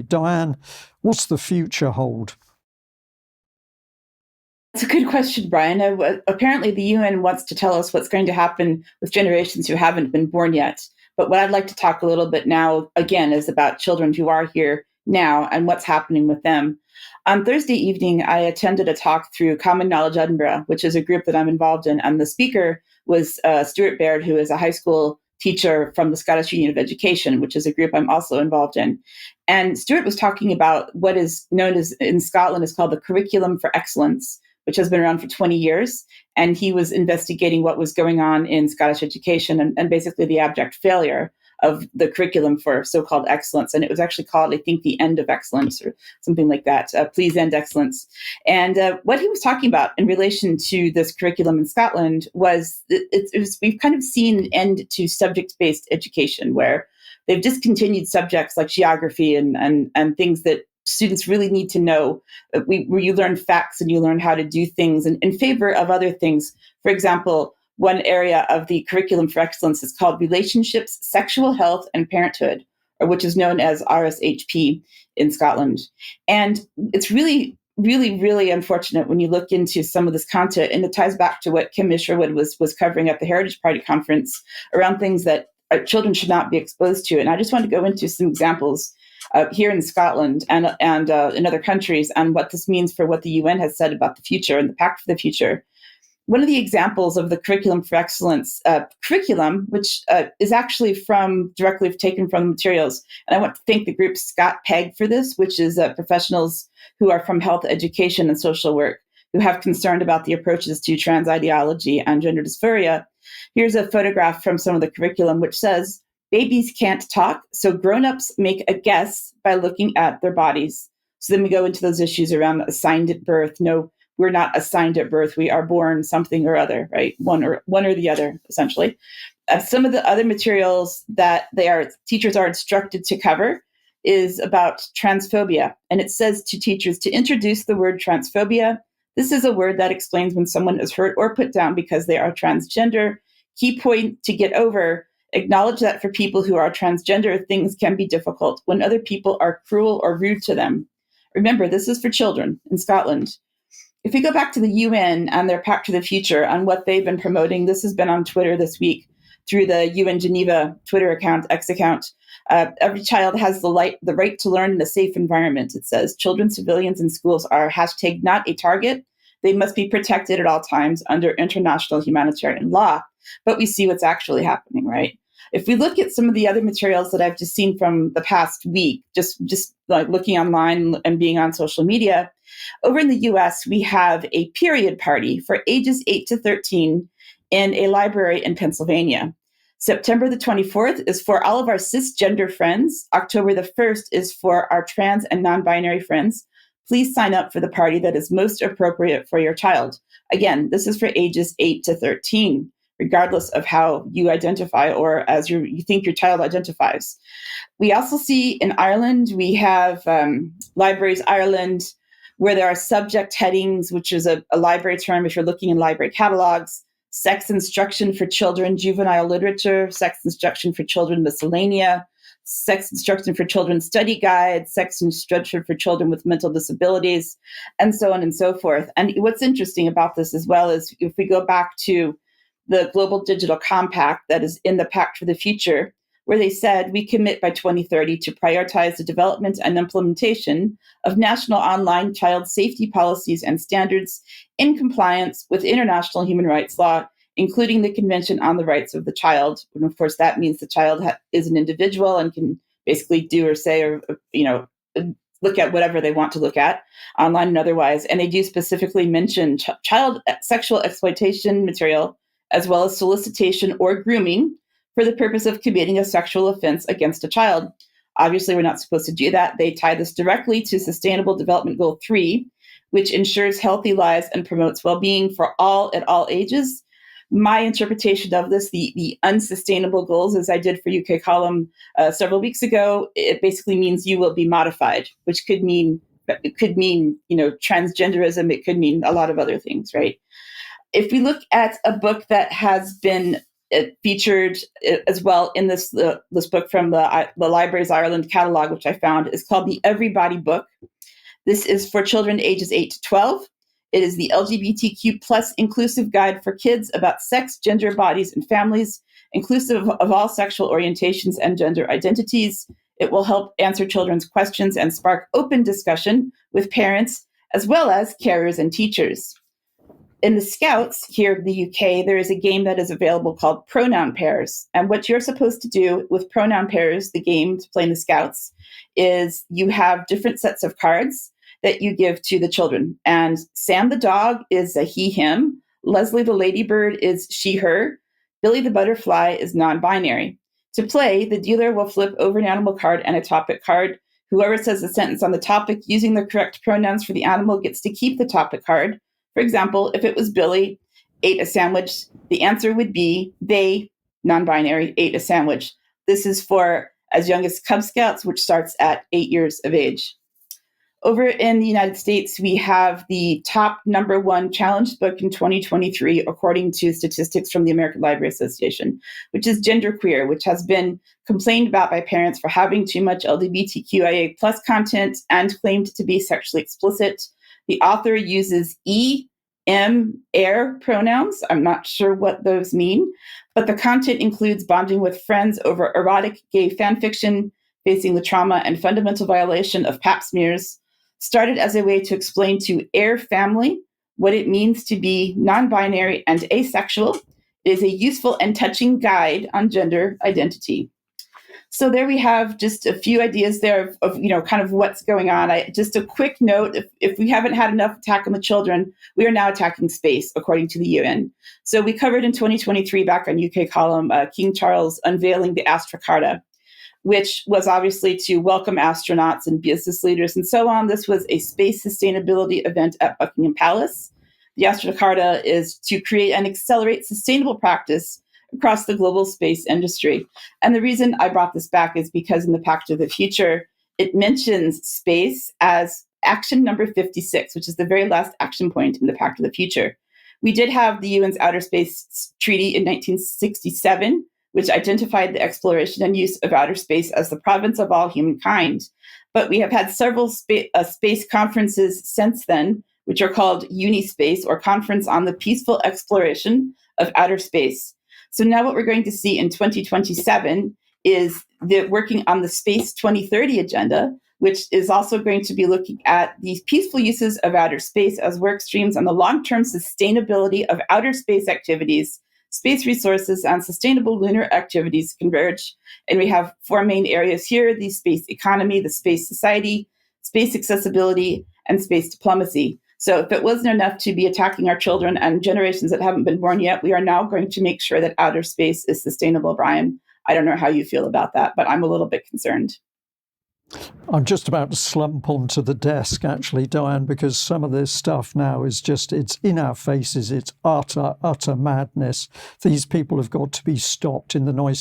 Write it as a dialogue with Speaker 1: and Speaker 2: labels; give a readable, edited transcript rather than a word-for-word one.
Speaker 1: Diane, what's the future hold?
Speaker 2: That's a good question, Brian. Apparently, the UN wants to tell us what's going to happen with generations who haven't been born yet. But what I'd like to talk a little bit now, again, is about children who are here now and what's happening with them. On Thursday evening, I attended a talk through Common Knowledge Edinburgh, which is a group that I'm involved in. And the speaker was Stuart Baird, who is a high school teacher from the Scottish Union of Education, which is a group I'm also involved in. And Stuart was talking about what is known as in Scotland is called the Curriculum for Excellence, which has been around for 20 years. And he was investigating what was going on in Scottish education and basically the abject failure of the curriculum for so-called excellence. And it was actually called, I think, the End of Excellence or something like that. Please End Excellence. And what he was talking about in relation to this curriculum in Scotland was, we've kind of seen an end to subject-based education where they've discontinued subjects like geography and things that students really need to know, where you learn facts and you learn how to do things in favor of other things. For example, one area of the Curriculum for Excellence is called Relationships, Sexual Health, and Parenthood, or which is known as RSHP in Scotland. And it's really, really, really unfortunate when you look into some of this content, and it ties back to what Kim Isherwood was covering at the Heritage Party conference around things that children should not be exposed to. And I just want to go into some examples here in Scotland and in other countries and what this means for what the UN has said about the future and the Pact for the Future. One of the examples of the Curriculum for Excellence curriculum, which is actually directly taken from the materials, and I want to thank the group ScotPAG for this, which is professionals who are from health education and social work who have concerned about the approaches to trans ideology and gender dysphoria. Here's a photograph from some of the curriculum, which says, babies can't talk, so grown-ups make a guess by looking at their bodies. So then we go into those issues around assigned at birth. No, we're not assigned at birth. We are born something or other, right? One or the other, essentially. Some of the other materials that teachers are instructed to cover is about transphobia. And it says to teachers to introduce the word transphobia. This is a word that explains when someone is hurt or put down because they are transgender. Key point to get over: acknowledge that for people who are transgender, things can be difficult when other people are cruel or rude to them. Remember, this is for children in Scotland. If we go back to the UN and their Pact for the Future and what they've been promoting, this has been on Twitter this week through the UNGeneva Twitter account, X account. Every child has the right to learn in a safe environment. It says children, civilians, and schools are # not a target. They must be protected at all times under international humanitarian law. But we see what's actually happening, right? If we look at some of the other materials that I've just seen from the past week, just like looking online and being on social media, over in the US, we have a period party for ages 8 to 13 in a library in Pennsylvania. September the 24th is for all of our cisgender friends. October the 1st is for our trans and non-binary friends. Please sign up for the party that is most appropriate for your child. Again, this is for ages 8 to 13. Regardless of how you identify or as you think your child identifies. We also see in Ireland, we have Libraries Ireland, where there are subject headings, which is a library term if you're looking in library catalogs: sex instruction for children, juvenile literature, sex instruction for children, miscellanea, sex instruction for children study guides, sex instruction for children with mental disabilities, and so on and so forth. And what's interesting about this as well is if we go back to the Global Digital Compact that is in the Pact for the Future, where they said we commit by 2030 to prioritize the development and implementation of national online child safety policies and standards in compliance with international human rights law, including the Convention on the Rights of the Child. And of course, that means the child is an individual and can basically do or say or look at whatever they want to look at, online and otherwise. And they do specifically mention child sexual exploitation material, as well as solicitation or grooming for the purpose of committing a sexual offense against a child. Obviously, we're not supposed to do that. They tie this directly to Sustainable Development Goal 3, which ensures healthy lives and promotes well-being for all at all ages. My interpretation of this, the unsustainable goals, as I did for UK Column several weeks ago, it basically means you will be modified, which could mean transgenderism. It could mean a lot of other things, right? If we look at a book that has been it featured as well in this book from the Libraries Ireland catalog, which I found, is called the Everybody Book. This is for children ages 8 to 12. It is the LGBTQ plus inclusive guide for kids about sex, gender, bodies, and families, inclusive of all sexual orientations and gender identities. It will help answer children's questions and spark open discussion with parents, as well as carers and teachers. In the Scouts here in the UK, there is a game that is available called Pronoun Pairs. And what you're supposed to do with Pronoun Pairs, the game to play in the Scouts, is you have different sets of cards that you give to the children. And Sam the dog is a he, him. Leslie the ladybird is she, her. Billy the butterfly is non-binary. To play, the dealer will flip over an animal card and a topic card. Whoever says a sentence on the topic using the correct pronouns for the animal gets to keep the topic card. For example, if it was Billy ate a sandwich, the answer would be they, non-binary, ate a sandwich. This is for as young as Cub Scouts, which starts at 8 years of age. Over in the United States, we have the top #1 challenged book in 2023, according to statistics from the American Library Association, which is Genderqueer, which has been complained about by parents for having too much LGBTQIA plus content and claimed to be sexually explicit. The author uses E, M, air pronouns. I'm not sure what those mean, but the content includes bonding with friends over erotic gay fan fiction, facing the trauma and fundamental violation of pap smears. Started as a way to explain to Air family what it means to be non-binary and asexual. It is a useful and touching guide on gender identity. So there we have just a few ideas there of kind of what's going on. Just a quick note, if we haven't had enough attack on the children, we are now attacking space, according to the UN. So we covered in 2023, back on UK Column, King Charles unveiling the Astra Carta, which was obviously to welcome astronauts and business leaders and so on. This was a space sustainability event at Buckingham Palace. The Astra Carta is to create and accelerate sustainable practice across the global space industry. And the reason I brought this back is because in the Pact of the Future, it mentions space as action number 56, which is the very last action point in the Pact of the Future. We did have the UN's Outer Space Treaty in 1967, which identified the exploration and use of outer space as the province of all humankind. But we have had several space conferences since then, which are called Unispace, or Conference on the Peaceful Exploration of Outer Space. So now what we're going to see in 2027 is the working on the Space 2030 agenda, which is also going to be looking at these peaceful uses of outer space as work streams on the long-term sustainability of outer space activities, space resources, and sustainable lunar activities converge. And we have 4 main areas here: the space economy, the space society, space accessibility, and space diplomacy. So if it wasn't enough to be attacking our children and generations that haven't been born yet, we are now going to make sure that outer space is sustainable, Brian. I don't know how you feel about that, but I'm a little bit concerned.
Speaker 1: I'm just about to slump onto the desk, actually, Diane, because some of this stuff now is just, it's in our faces. It's utter madness. These people have got to be stopped in the noise.